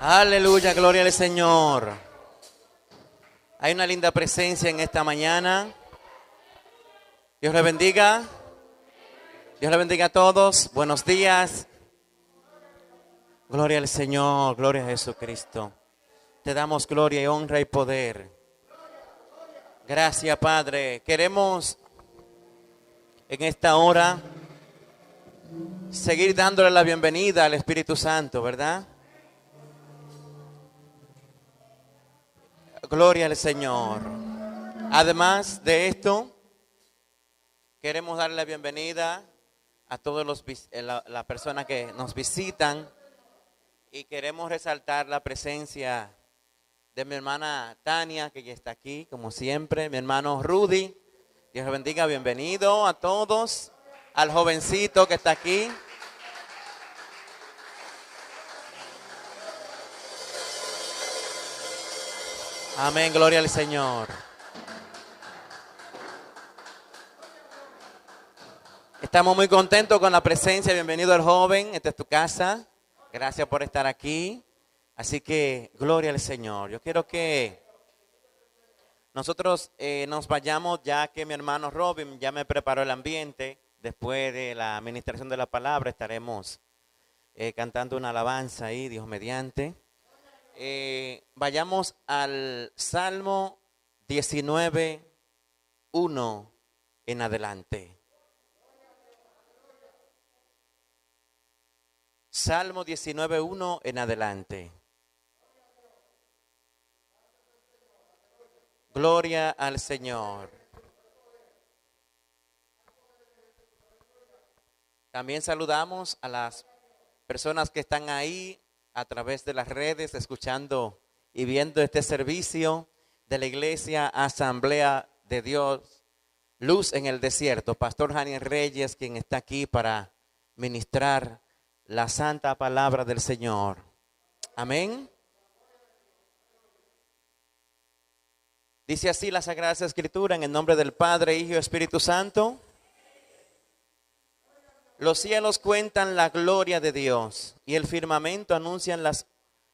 Aleluya, gloria al Señor. Hay una linda presencia en esta mañana. Dios le bendiga. Dios le bendiga a todos. Buenos días. Gloria al Señor, gloria a Jesucristo. Te damos gloria y honra y poder. Gracias, Padre. Queremos en esta hora seguir dándole la bienvenida al Espíritu Santo, ¿verdad? Gloria al Señor. Además de esto, queremos darle la bienvenida a todas las personas que nos visitan y queremos resaltar la presencia de mi hermana Tania, que ya está aquí, como siempre, mi hermano Rudy. Dios le bendiga, bienvenido a todos, al jovencito que está aquí. Amén, gloria al Señor. Estamos muy contentos con la presencia. Bienvenido al joven, esta es tu casa. Gracias por estar aquí. Así que, gloria al Señor. Yo quiero que nosotros nos vayamos, ya que mi hermano Robin ya me preparó el ambiente. Después de la administración de la palabra estaremos cantando una alabanza ahí, Dios mediante. Vayamos al Salmo 19:1 en adelante. Salmo 19:1 en adelante. Gloria al Señor. También saludamos a las personas que están ahí a través de las redes, escuchando y viendo este servicio de la Iglesia Asamblea de Dios, Luz en el Desierto. Pastor Janiel Reyes, quien está aquí para ministrar la santa palabra del Señor. Amén. Dice así la Sagrada Escritura, en el nombre del Padre, Hijo y Espíritu Santo. Los cielos cuentan la gloria de Dios y el firmamento anuncian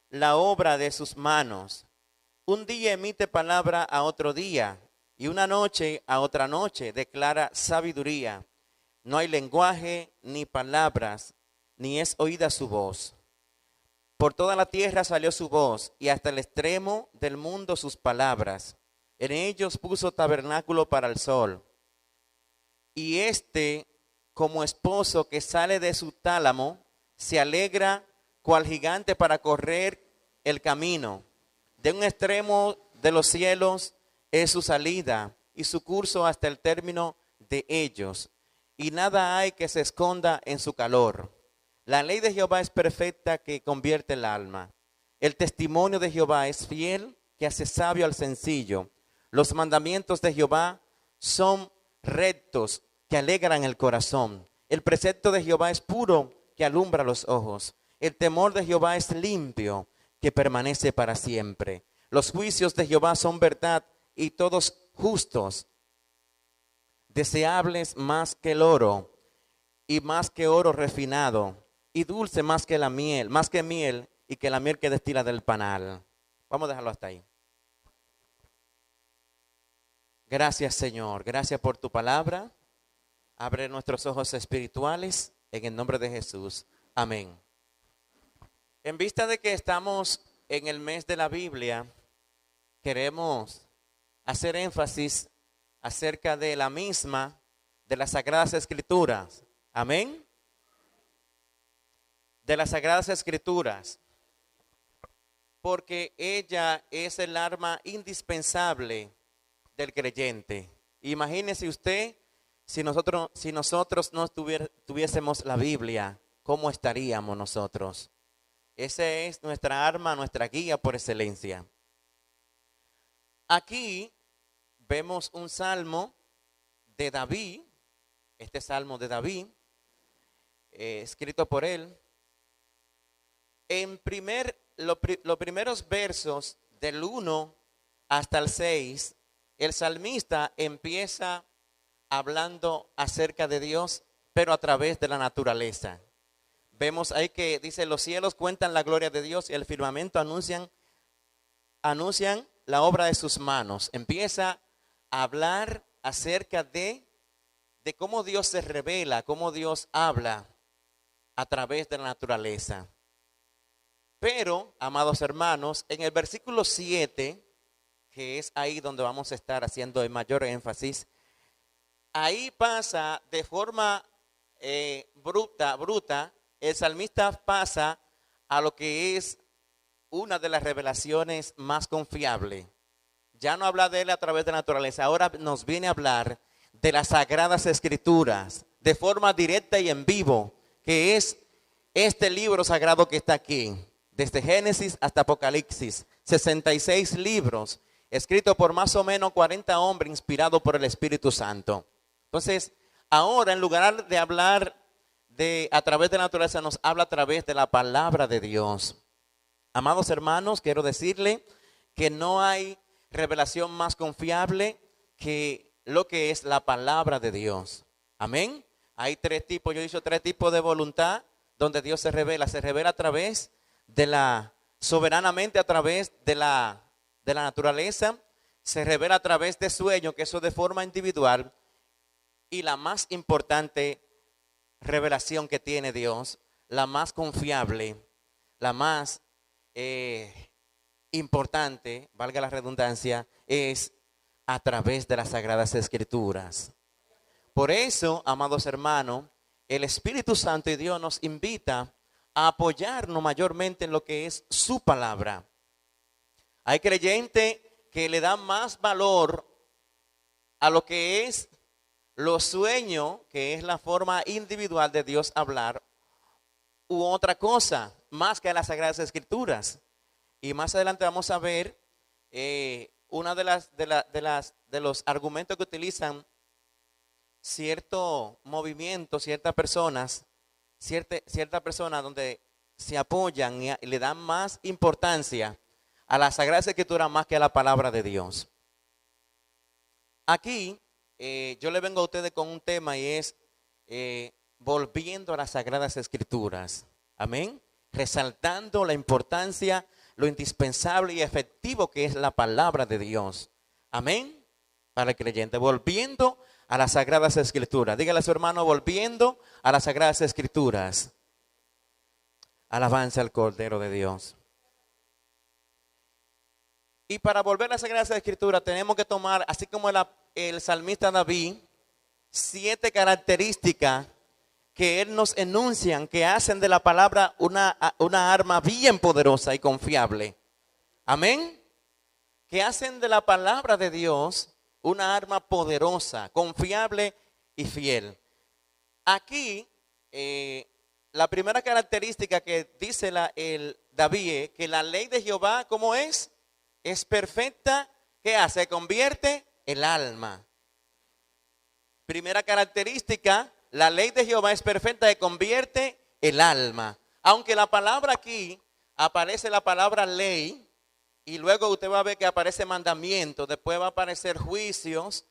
la obra de sus manos. Un día emite palabra a otro día y una noche a otra noche declara sabiduría. No hay lenguaje ni palabras, ni es oída su voz. Por toda la tierra salió su voz y hasta el extremo del mundo sus palabras. En ellos puso tabernáculo para el sol. Y como esposo que sale de su tálamo, se alegra cual gigante para correr el camino. De un extremo de los cielos es su salida y su curso hasta el término de ellos. Y nada hay que se esconda en su calor. La ley de Jehová es perfecta que convierte el alma. El testimonio de Jehová es fiel que hace sabio al sencillo. Los mandamientos de Jehová son rectos que alegran el corazón. El precepto de Jehová es puro, que alumbra los ojos. El temor de Jehová es limpio, que permanece para siempre. Los juicios de Jehová son verdad y todos justos. Deseables más que el oro y más que oro refinado y dulce más que la miel, más que miel y que la miel que destila del panal. Vamos a dejarlo hasta ahí. Gracias, Señor. Gracias por tu palabra. Abre nuestros ojos espirituales en el nombre de Jesús. Amén. En vista de que estamos en el mes de la Biblia, queremos hacer énfasis acerca de la misma, de las Sagradas Escrituras. Amén. De las Sagradas Escrituras. Porque ella es el arma indispensable del creyente. Imagínese usted, si nosotros no tuviésemos la Biblia, ¿cómo estaríamos nosotros? Esa es nuestra arma, nuestra guía por excelencia. Aquí vemos un salmo de David, este salmo de David, escrito por él. En los primeros versos del 1 hasta el 6, el salmista empieza hablando acerca de Dios, pero a través de la naturaleza. vemos ahí que dice, los cielos cuentan la gloria de Dios y el firmamento anuncian la obra de sus manos. Empieza a hablar acerca de cómo Dios se revela, cómo Dios habla a través de la naturaleza. Pero, amados hermanos, en el versículo 7, que es ahí donde vamos a estar haciendo el mayor énfasis, ahí pasa de forma bruta, el salmista pasa a lo que es una de las revelaciones más confiables. Ya no habla de él a través de la naturaleza, ahora nos viene a hablar de las sagradas escrituras, de forma directa y en vivo, que es este libro sagrado que está aquí, desde Génesis hasta Apocalipsis, 66 libros, escritos por más o menos 40 hombres, inspirados por el Espíritu Santo. Entonces, ahora en lugar de hablar a través de la naturaleza, nos habla a través de la palabra de Dios. Amados hermanos, quiero decirle que no hay revelación más confiable que lo que es la palabra de Dios. Amén. Hay tres tipos, yo he dicho tres tipos de voluntad donde Dios se revela a través de soberanamente a través de la naturaleza, se revela a través de sueños, que eso de forma individual, y la más importante revelación que tiene Dios, la más confiable, la más importante, valga la redundancia, es a través de las Sagradas Escrituras. Por eso, amados hermanos, el Espíritu Santo y Dios nos invita a apoyarnos mayormente en lo que es su palabra. Hay creyentes que le dan más valor a lo que es los sueños, que es la forma individual de Dios hablar, u otra cosa, más que a las Sagradas Escrituras. Y más adelante vamos a ver una de los argumentos que utilizan cierto movimiento, ciertas personas donde se apoyan y le dan más importancia a la Sagrada Escritura más que a la palabra de Dios. Aquí yo le vengo a ustedes con un tema y es volviendo a las Sagradas Escrituras. Amén. Resaltando la importancia, lo indispensable y efectivo que es la palabra de Dios. Amén. Para el creyente, volviendo a las Sagradas Escrituras. Dígale a su hermano, volviendo a las Sagradas Escrituras. Alabanza al Cordero de Dios. Y para volver a las Sagradas Escrituras tenemos que tomar, así como el salmista David, 7 características que él nos enuncian, que hacen de la palabra una arma bien poderosa y confiable. Amén. Que hacen de la palabra de Dios una arma poderosa, confiable y fiel. Aquí, la primera característica que dice el David es que la ley de Jehová, ¿cómo es? Es perfecta. ¿Qué hace? Convierte el alma. Primera característica, la ley de Jehová es perfecta y convierte el alma. Aunque la palabra aquí, aparece la palabra ley, y luego usted va a ver que aparece mandamiento, después va a aparecer juicios,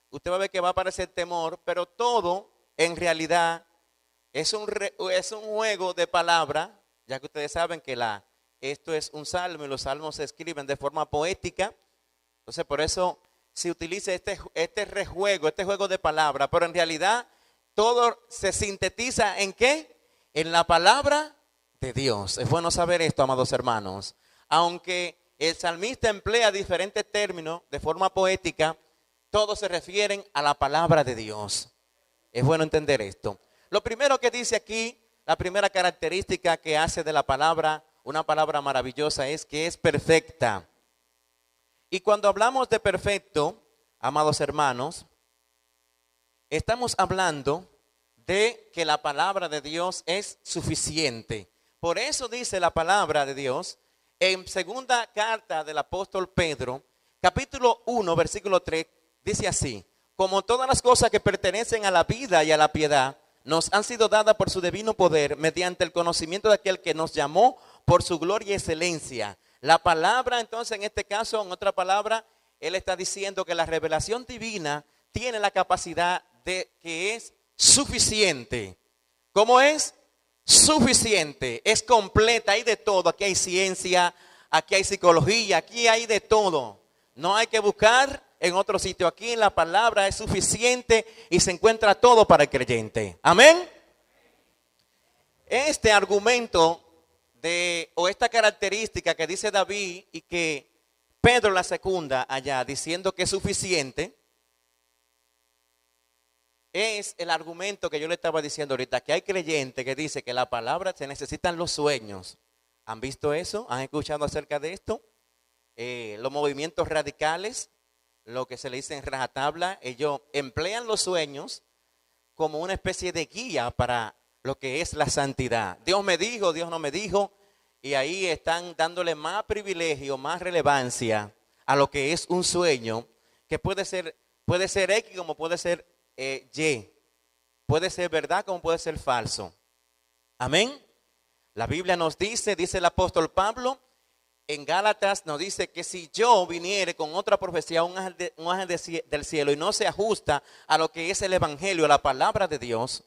usted va a ver que va a aparecer temor, pero todo en realidad es un juego de palabra, ya que ustedes saben que esto es un salmo y los salmos se escriben de forma poética. Entonces por eso se utiliza este juego de palabras, pero en realidad todo se sintetiza ¿en qué? En la palabra de Dios. Es bueno saber esto, amados hermanos. Aunque el salmista emplea diferentes términos de forma poética, todos se refieren a la palabra de Dios. Es bueno entender esto. Lo primero que dice aquí, la primera característica que hace de la palabra una palabra maravillosa es que es perfecta. Y cuando hablamos de perfecto, amados hermanos, estamos hablando de que la palabra de Dios es suficiente. Por eso dice la palabra de Dios en segunda carta del apóstol Pedro, capítulo 1, versículo 3, dice así: como todas las cosas que pertenecen a la vida y a la piedad, nos han sido dadas por su divino poder, mediante el conocimiento de aquel que nos llamó por su gloria y excelencia. La palabra, entonces, en este caso, en otra palabra, él está diciendo que la revelación divina tiene la capacidad de que es suficiente. ¿Cómo es? suficiente, es completa, hay de todo. Aquí hay ciencia, aquí hay psicología, aquí hay de todo. No hay que buscar en otro sitio. Aquí en la palabra es suficiente y se encuentra todo para el creyente. Amén. Este argumento o esta característica que dice David y que Pedro la secunda allá diciendo que es suficiente, es el argumento que yo le estaba diciendo ahorita, que hay creyentes que dice que la palabra se necesitan los sueños. ¿Han visto eso? ¿Han escuchado acerca de esto? Los movimientos radicales, lo que se le dice en rajatabla, ellos emplean los sueños como una especie de guía para lo que es la santidad. Dios me dijo, Dios no me dijo, y ahí están dándole más privilegio, más relevancia a lo que es un sueño, que puede ser X como puede ser Y, puede ser verdad como puede ser falso. Amén. La Biblia nos dice el apóstol Pablo, en Gálatas nos dice que si yo viniere con otra profecía, un ángel del cielo, y no se ajusta a lo que es el evangelio, a la palabra de Dios,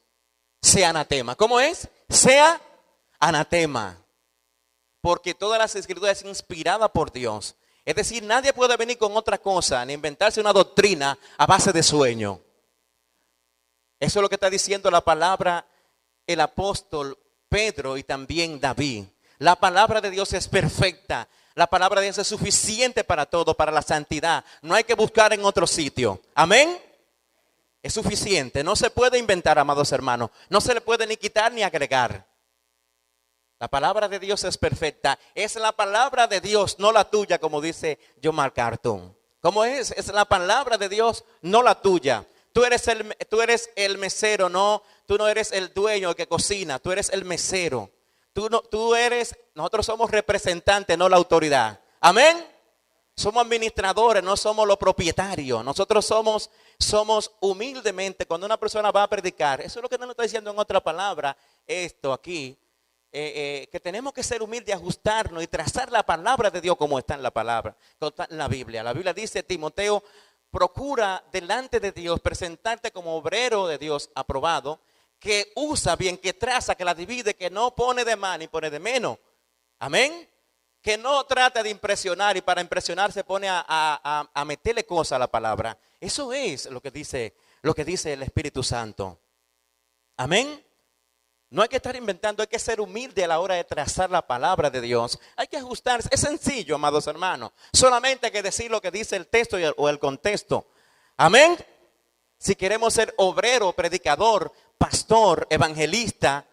sea anatema. ¿Cómo es? Sea anatema. Porque todas las escrituras es inspirada por Dios. Es decir, nadie puede venir con otra cosa, ni inventarse una doctrina a base de sueño. Eso es lo que está diciendo la palabra, el apóstol Pedro y también David. La palabra de Dios es perfecta. La palabra de Dios es suficiente para todo, para la santidad. No hay que buscar en otro sitio. Amén. Es suficiente. No se puede inventar, amados hermanos. No se le puede ni quitar ni agregar. La palabra de Dios es perfecta. Es la palabra de Dios, no la tuya, como dice John MacArthur. ¿Cómo es? Es la palabra de Dios, no la tuya. Tú eres el mesero, no. Tú no eres el dueño, el que cocina. Tú eres el mesero. Nosotros somos representantes, no la autoridad. Amén. Somos administradores, no somos los propietarios. Nosotros somos humildemente, cuando una persona va a predicar, eso es lo que nos está diciendo en otra palabra, esto aquí, que tenemos que ser humildes, ajustarnos y trazar la palabra de Dios como está en la palabra, como está en la Biblia. La Biblia dice, Timoteo, procura delante de Dios presentarte como obrero de Dios aprobado, que usa bien, que traza, que la divide, que no pone de más ni pone de menos. Amén. Que no trata de impresionar y para impresionar se pone a meterle cosas a la palabra. Eso es lo que dice el Espíritu Santo. Amén. No hay que estar inventando, hay que ser humilde a la hora de trazar la palabra de Dios. Hay que ajustarse. Es sencillo, amados hermanos. Solamente hay que decir lo que dice el texto o el contexto. Amén. Si queremos ser obrero, predicador, pastor, evangelista,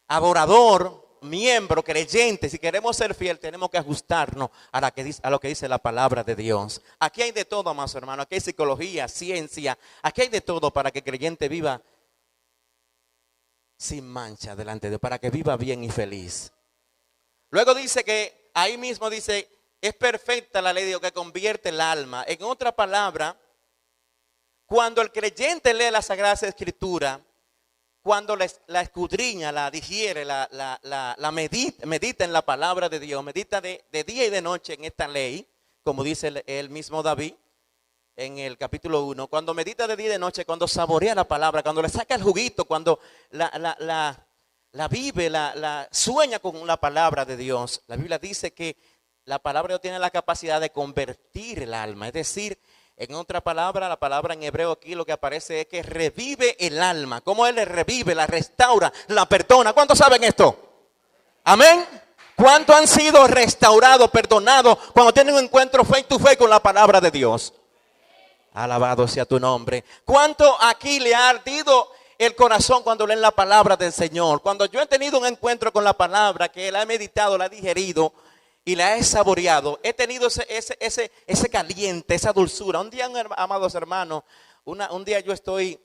adorador, miembro, creyente, si queremos ser fiel, tenemos que ajustarnos a lo que dice la palabra de Dios. Aquí hay de todo, amados hermanos. Aquí hay psicología, ciencia. Aquí hay de todo para que el creyente viva sin mancha delante de Dios, para que viva bien y feliz. Luego dice que, ahí mismo dice, es perfecta la ley de Dios que convierte el alma. En otra palabra, cuando el creyente lee la Sagrada Escritura, cuando la escudriña, la digiere, la medita en la palabra de Dios, medita de día y de noche en esta ley, como dice el mismo David en el capítulo 1, cuando medita de día y de noche, cuando saborea la palabra, cuando le saca el juguito, cuando la vive, la sueña con la palabra de Dios. La Biblia dice que la palabra de Dios tiene la capacidad de convertir el alma, es decir, en otra palabra, la palabra en hebreo aquí lo que aparece es que revive el alma. ¿Cómo Él le revive, la restaura, la perdona? ¿Cuántos saben esto? Amén. ¿Cuántos han sido restaurados, perdonados cuando tienen un encuentro face to face con la palabra de Dios? Alabado sea tu nombre. ¿Cuánto aquí le ha ardido el corazón cuando leen la palabra del Señor? Cuando yo he tenido un encuentro con la palabra, que la he meditado, la he digerido y la he saboreado, he tenido ese caliente, esa dulzura. Un día, amados hermanos, un día yo estoy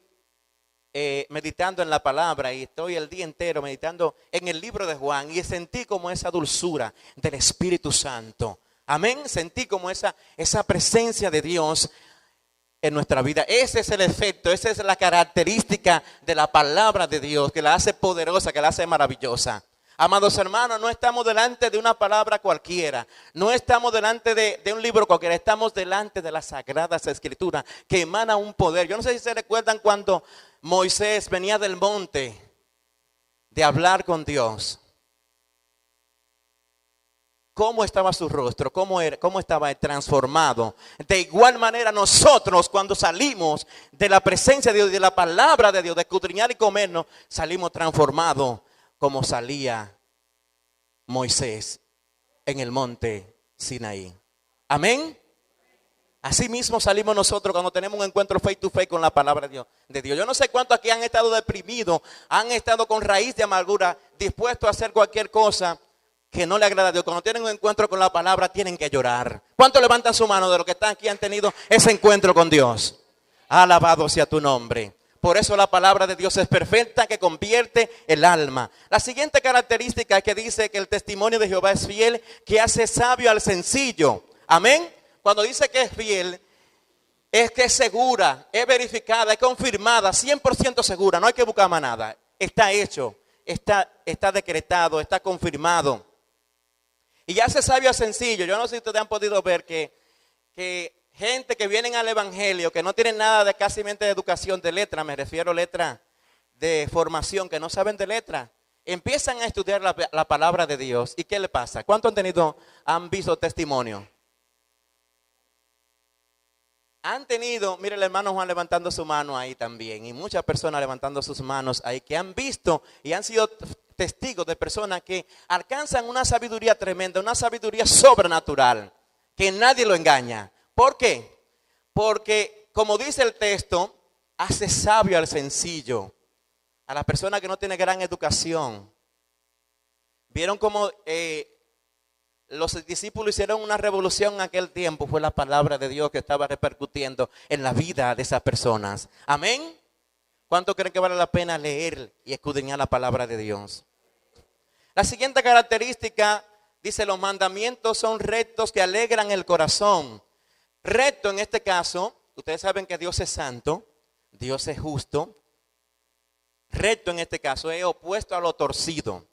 meditando en la palabra y estoy el día entero meditando en el libro de Juan y sentí como esa dulzura del Espíritu Santo. Amén. Sentí como esa presencia de Dios en nuestra vida. Ese es el efecto, esa es la característica de la palabra de Dios que la hace poderosa, que la hace maravillosa. Amados hermanos, no estamos delante de una palabra cualquiera, no estamos delante de un libro cualquiera, estamos delante de las Sagradas Escrituras que emana un poder. Yo no sé si se recuerdan cuando Moisés venía del monte de hablar con Dios, ¿cómo estaba su rostro? ¿Cómo estaba transformado? De igual manera nosotros cuando salimos de la presencia de Dios, de la palabra de Dios, de escudriñar y comernos, salimos transformados como salía Moisés en el monte Sinaí. Amén. Así mismo salimos nosotros cuando tenemos un encuentro face to face con la palabra de Dios. Yo no sé cuántos aquí han estado deprimidos, han estado con raíz de amargura, dispuestos a hacer cualquier cosa que no le agrada a Dios. Cuando tienen un encuentro con la palabra tienen que llorar. ¿Cuántos levantan su mano de los que están aquí han tenido ese encuentro con Dios? Alabado sea tu nombre. Por eso la palabra de Dios es perfecta, que convierte el alma. La siguiente característica es que dice que el testimonio de Jehová es fiel, que hace sabio al sencillo. Amén. Cuando dice que es fiel, es que es segura, es verificada, es confirmada, 100% segura. No hay que buscar más nada. Está hecho, está decretado, está confirmado. Y hace sabio al sencillo. Yo no sé si ustedes han podido ver que gente que vienen al evangelio, que no tienen nada de casi mente de educación, de letra, me refiero a letra de formación, que no saben de letra, empiezan a estudiar la palabra de Dios. ¿Y qué le pasa? ¿Cuántos han visto testimonio? Han tenido, mire el hermano Juan levantando su mano ahí también, y muchas personas levantando sus manos ahí, que han visto y han sido testigos de personas que alcanzan una sabiduría tremenda, una sabiduría sobrenatural, que nadie lo engaña. ¿Por qué? Porque, como dice el texto, hace sabio al sencillo, a la persona que no tiene gran educación. ¿Vieron cómo los discípulos hicieron una revolución en aquel tiempo? Fue la palabra de Dios que estaba repercutiendo en la vida de esas personas. Amén. ¿Cuánto creen que vale la pena leer y escudriñar la palabra de Dios? La siguiente característica dice: los mandamientos son rectos que alegran el corazón. Recto en este caso, ustedes saben que Dios es santo, Dios es justo. Recto en este caso es opuesto a lo torcido.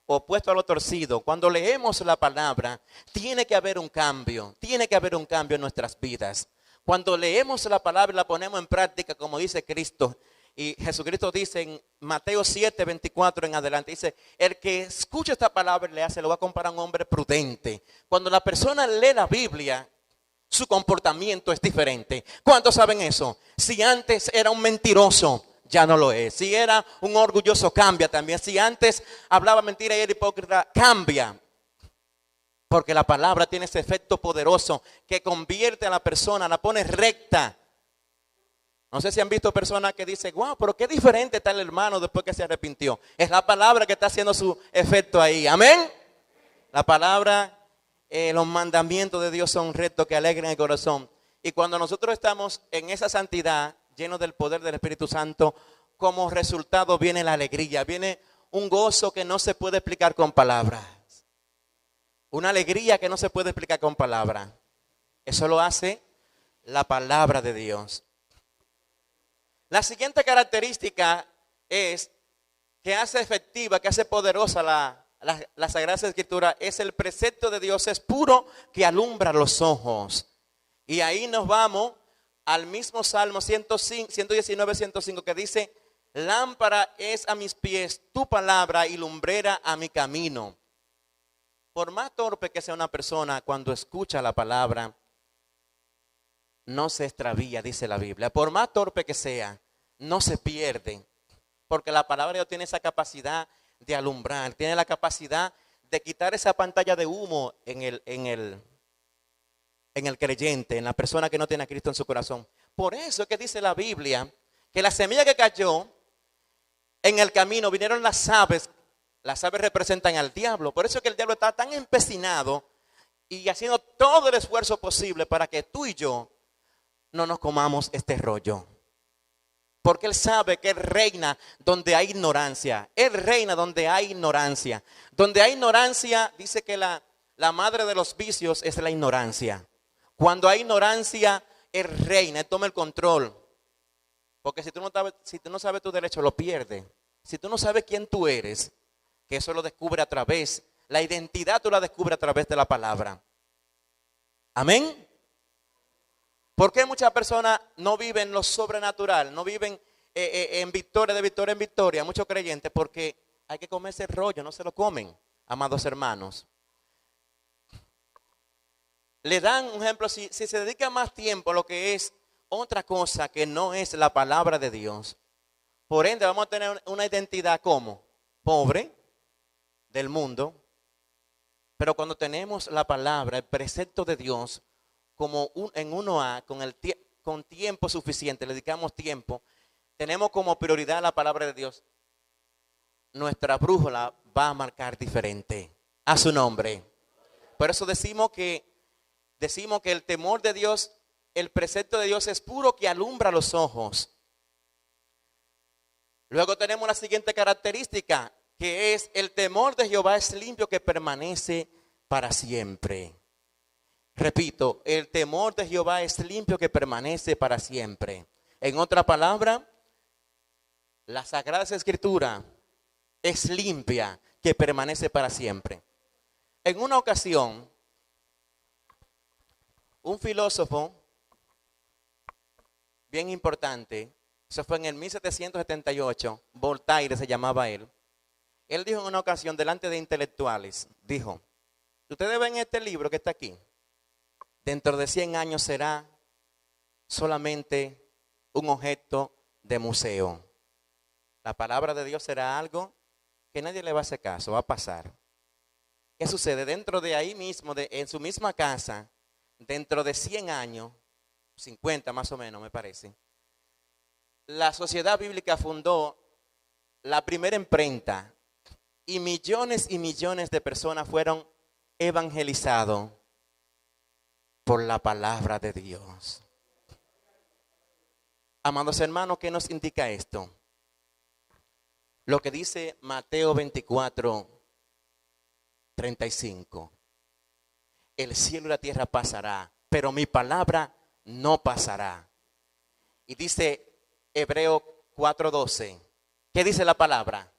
Opuesto a lo torcido. Cuando leemos la palabra, tiene que haber un cambio. Tiene que haber un cambio en nuestras vidas. Cuando leemos la palabra y la ponemos en práctica, como dice Cristo, y Jesucristo dice en Mateo 7, 24 en adelante, dice: el que escucha esta palabra y le hace, lo va a comparar a un hombre prudente. Cuando la persona lee la Biblia, su comportamiento es diferente. ¿Cuántos saben eso? Si antes era un mentiroso, ya no lo es. Si era un orgulloso, cambia también. Si antes hablaba mentira y era hipócrita, cambia. Porque la palabra tiene ese efecto poderoso que convierte a la persona, la pone recta. No sé si han visto personas que dicen: wow, pero qué diferente está el hermano después que se arrepintió. Es la palabra que está haciendo su efecto ahí. Amén. La palabra, los mandamientos de Dios son rectos que alegran el corazón. Y cuando nosotros estamos en esa santidad, llenos del poder del Espíritu Santo, como resultado viene la alegría, viene un gozo que no se puede explicar con palabras. Una alegría que no se puede explicar con palabras. Eso lo hace la palabra de Dios. La siguiente característica es que hace efectiva, que hace poderosa la Sagrada Escritura, es el precepto de Dios, es puro, que alumbra los ojos. Y ahí nos vamos al mismo Salmo 119, 105, que dice: lámpara es a mis pies tu palabra y lumbrera a mi camino. Por más torpe que sea una persona, cuando escucha la palabra, no se extravía, dice la Biblia. Por más torpe que sea, no se pierde. Porque la palabra de Dios tiene esa capacidad de alumbrar, tiene la capacidad de quitar esa pantalla de humo en el creyente, en la persona que no tiene a Cristo en su corazón. Por eso es que dice la Biblia que la semilla que cayó en el camino, vinieron las aves. Las aves representan al diablo. Por eso es que el diablo está tan empecinado y haciendo todo el esfuerzo posible para que tú y yo no nos comamos este rollo. Porque él sabe que él reina donde hay ignorancia. Él reina donde hay ignorancia. Donde hay ignorancia, dice que la madre de los vicios es la ignorancia. Cuando hay ignorancia, él reina, él toma el control. Porque si tú no sabes tu derecho, lo pierdes. Si tú no sabes quién tú eres, que eso lo descubre a través, la identidad tú la descubres a través de la palabra. Amén. ¿Por qué muchas personas no viven lo sobrenatural? No viven en victoria, de victoria en victoria, muchos creyentes, porque hay que comerse el rollo, no se lo comen, amados hermanos. Le dan un ejemplo, si se dedica más tiempo a lo que es otra cosa que no es la palabra de Dios, por ende vamos a tener una identidad como pobre del mundo, pero cuando tenemos la palabra, el precepto de Dios, como en 1A, con tiempo suficiente, le dedicamos tiempo, tenemos como prioridad la palabra de Dios, nuestra brújula va a marcar diferente a su nombre. Por eso decimos que el temor de Dios, el precepto de Dios es puro que alumbra los ojos. Luego tenemos la siguiente característica, que es el temor de Jehová es limpio que permanece para siempre. Repito, el temor de Jehová es limpio que permanece para siempre. En otra palabra, la Sagrada Escritura es limpia que permanece para siempre. En una ocasión, un filósofo bien importante, eso fue en el 1778, Voltaire se llamaba él. Él dijo en una ocasión delante de intelectuales, dijo, ustedes ven este libro que está aquí, dentro de 100 años será solamente un objeto de museo. La palabra de Dios será algo que nadie le va a hacer caso, va a pasar. ¿Qué sucede? Dentro de ahí mismo, en su misma casa, dentro de 100 años, 50 más o menos me parece, la Sociedad Bíblica fundó la primera imprenta y millones de personas fueron evangelizados por la palabra de Dios. Amados hermanos, ¿qué nos indica esto? Lo que dice Mateo 24, 35. El cielo y la tierra pasará, pero mi palabra no pasará. Y dice Hebreo 4:12. ¿Qué dice la palabra?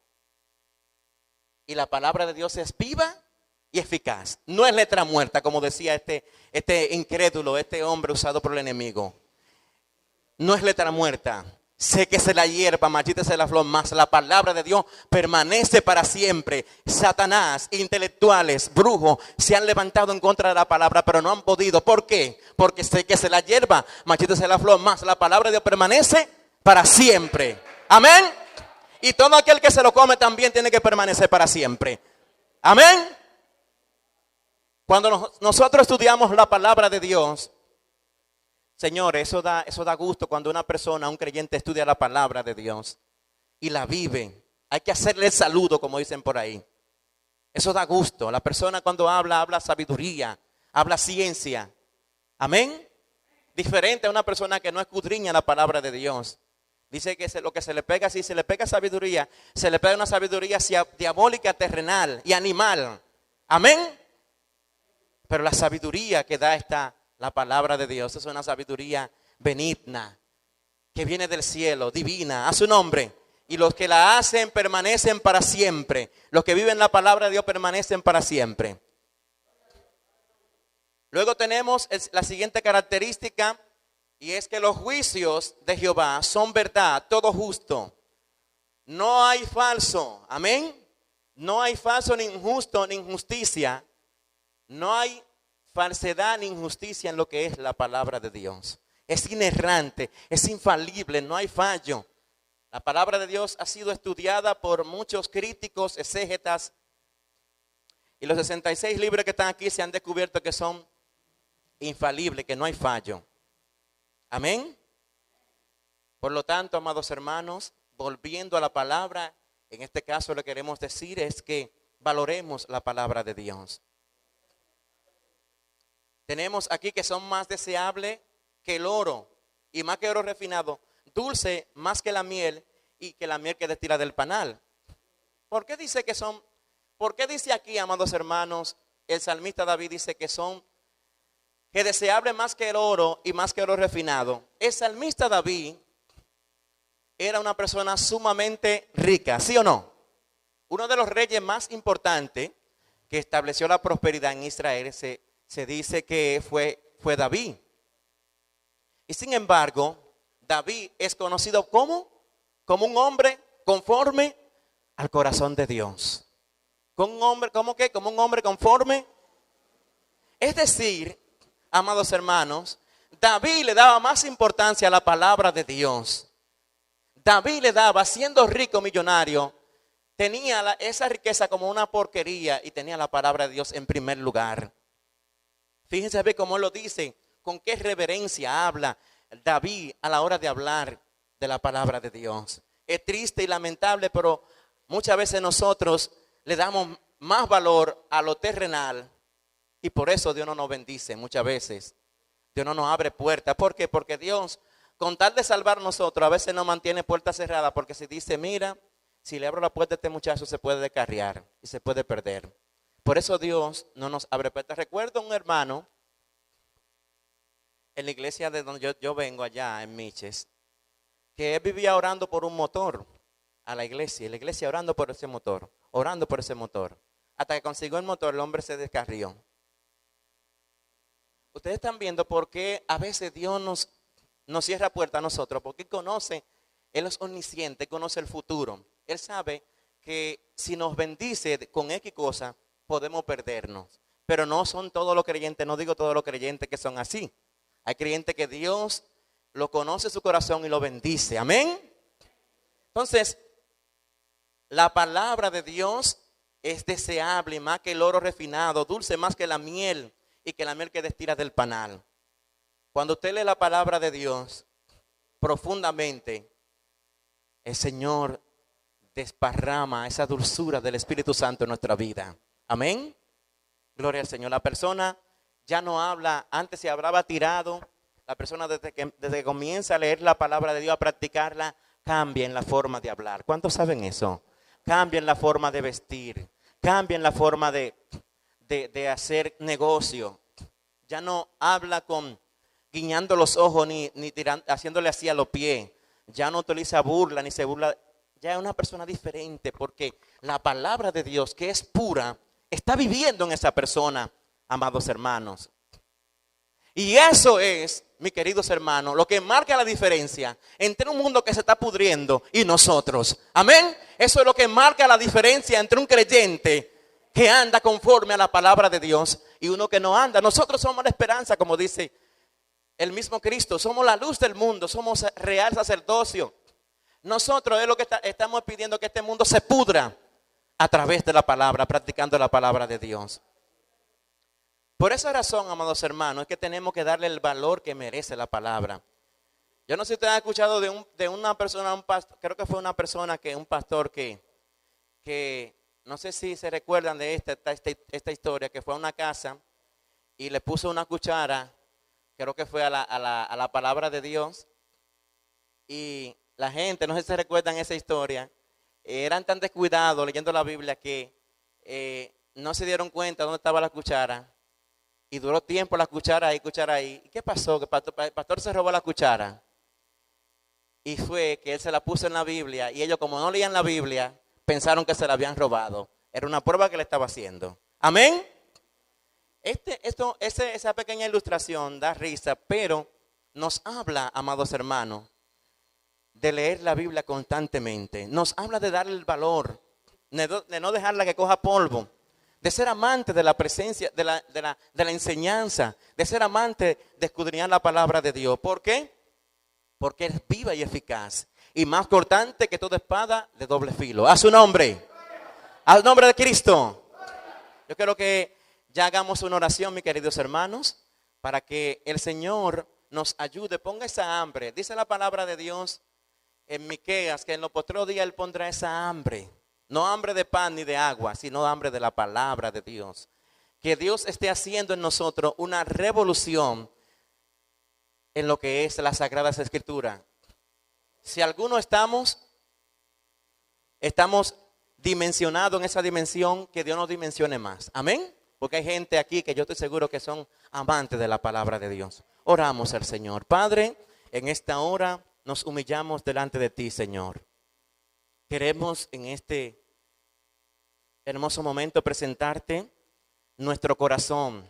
Y la palabra de Dios es viva y eficaz. No es letra muerta, como decía este incrédulo, este hombre usado por el enemigo. No es letra muerta. Séquese la hierba, marchítese la flor, mas la palabra de Dios permanece para siempre. Satanás, intelectuales, brujos, se han levantado en contra de la palabra, pero no han podido. ¿Por qué? Porque séquese la hierba, marchítese la flor, mas la palabra de Dios permanece para siempre. Amén. Y todo aquel que se lo come también tiene que permanecer para siempre. Amén. Cuando nosotros estudiamos la palabra de Dios, señores, eso da gusto cuando una persona, un creyente, estudia la palabra de Dios y la vive. Hay que hacerle el saludo, como dicen por ahí. Eso da gusto. La persona cuando habla sabiduría, habla ciencia. Amén. Diferente a una persona que no escudriña la palabra de Dios. Dice que lo que se le pega, si se le pega sabiduría, se le pega una sabiduría diabólica, terrenal y animal. Amén. Pero la sabiduría que da la palabra de Dios es una sabiduría benigna, que viene del cielo, divina, a su nombre. Y los que la hacen permanecen para siempre. Los que viven la palabra de Dios permanecen para siempre. Luego tenemos la siguiente característica, y es que los juicios de Jehová son verdad, todo justo. No hay falso, amén. No hay falso, ni injusto, ni injusticia. No hay falsedad ni injusticia en lo que es la palabra de Dios. Es inerrante, es infalible, no hay fallo. La palabra de Dios ha sido estudiada por muchos críticos, exégetas. Y los 66 libros que están aquí se han descubierto que son infalibles, que no hay fallo. Amén. Por lo tanto, amados hermanos, volviendo a la palabra, en este caso lo que queremos decir es que valoremos la palabra de Dios. Tenemos aquí que son más deseables que el oro y más que oro refinado, dulce más que la miel y que la miel que destila del panal. ¿Por qué dice que son? ¿Por qué dice aquí, amados hermanos, el salmista David dice que son que deseable más que el oro y más que oro refinado? El salmista David era una persona sumamente rica, ¿sí o no? Uno de los reyes más importantes que estableció la prosperidad en Israel se dice que fue David. Y sin embargo, David es conocido como un hombre conforme al corazón de Dios. Con un hombre, ¿cómo qué? Como un hombre conforme. Es decir, amados hermanos, David le daba más importancia a la palabra de Dios. David le daba, siendo rico, millonario, tenía esa riqueza como una porquería y tenía la palabra de Dios en primer lugar. Fíjense ve cómo él lo dice, con qué reverencia habla David a la hora de hablar de la palabra de Dios. Es triste y lamentable, pero muchas veces nosotros le damos más valor a lo terrenal y por eso Dios no nos bendice muchas veces. Dios no nos abre puertas. ¿Por qué? Porque Dios, con tal de salvar a nosotros, a veces nos mantiene puertas cerradas porque si dice, mira, si le abro la puerta a este muchacho se puede descarriar y se puede perder. Por eso Dios no nos abre puertas. Recuerdo un hermano en la iglesia de donde yo vengo allá en Miches, que él vivía orando por un motor a la iglesia. Y la iglesia orando por ese motor, orando por ese motor. Hasta que consiguió el motor, el hombre se descarrió. Ustedes están viendo por qué a veces Dios nos cierra puertas a nosotros. Porque conoce, Él es omnisciente, conoce el futuro. Él sabe que si nos bendice con X cosa, podemos perdernos. Pero no son todos los creyentes, no digo todos los creyentes que son así. Hay creyentes que Dios lo conoce su corazón y lo bendice. Amén. Entonces, la palabra de Dios es deseable más que el oro refinado, dulce más que la miel y que la miel que destila del panal. Cuando usted lee la palabra de Dios profundamente, el Señor desparrama esa dulzura del Espíritu Santo en nuestra vida. Amén. Gloria al Señor. La persona ya no habla, antes se hablaba tirado. La persona desde que comienza a leer la palabra de Dios, a practicarla, cambia en la forma de hablar. ¿Cuántos saben eso? Cambia en la forma de vestir, cambia en la forma de hacer negocio. Ya no habla guiñando los ojos ni haciéndole así a los pies. Ya no utiliza burla ni se burla. Ya es una persona diferente porque la palabra de Dios, que es pura, está viviendo en esa persona, amados hermanos. Y eso es, mis queridos hermanos, lo que marca la diferencia entre un mundo que se está pudriendo y nosotros. Amén. Eso es lo que marca la diferencia entre un creyente que anda conforme a la palabra de Dios y uno que no anda. Nosotros somos la esperanza, como dice el mismo Cristo. Somos la luz del mundo, somos real sacerdocio. Nosotros es lo que estamos pidiendo, que este mundo se pudra a través de la palabra, practicando la palabra de Dios. Por esa razón, amados hermanos, es que tenemos que darle el valor que merece la palabra. Yo no sé si ustedes han escuchado de una persona, creo que fue una persona, un pastor que no sé si se recuerdan de esta historia, que fue a una casa y le puso una cuchara, creo que fue a la palabra de Dios. Y la gente, no sé si se recuerdan esa historia, eran tan descuidados leyendo la Biblia que no se dieron cuenta dónde estaba la cuchara. Y duró tiempo la cuchara ahí. ¿Y qué pasó? Que el pastor se robó la cuchara. Y fue que él se la puso en la Biblia. Y ellos, como no leían la Biblia, pensaron que se la habían robado. Era una prueba que le estaba haciendo. Amén. Esa pequeña ilustración da risa, pero nos habla, amados hermanos, de leer la Biblia constantemente. Nos habla de darle el valor, de no dejarla que coja polvo. De ser amante de la presencia, de la enseñanza, de ser amante de escudriñar la palabra de Dios. ¿Por qué? Porque es viva y eficaz y más cortante que toda espada de doble filo. A su nombre, al nombre de Cristo. Yo quiero que ya hagamos una oración, mis queridos hermanos, para que el Señor nos ayude. Ponga esa hambre. Dice la palabra de Dios en Miqueas que en los postreros días Él pondrá esa hambre. No hambre de pan ni de agua, sino hambre de la palabra de Dios. Que Dios esté haciendo en nosotros una revolución en lo que es las Sagradas Escrituras. Si alguno estamos dimensionados en esa dimensión, que Dios nos dimensione más. Amén. Porque hay gente aquí que yo estoy seguro que son amantes de la palabra de Dios. Oramos al Señor. Padre, en esta hora nos humillamos delante de ti, Señor. Queremos en este hermoso momento presentarte nuestro corazón,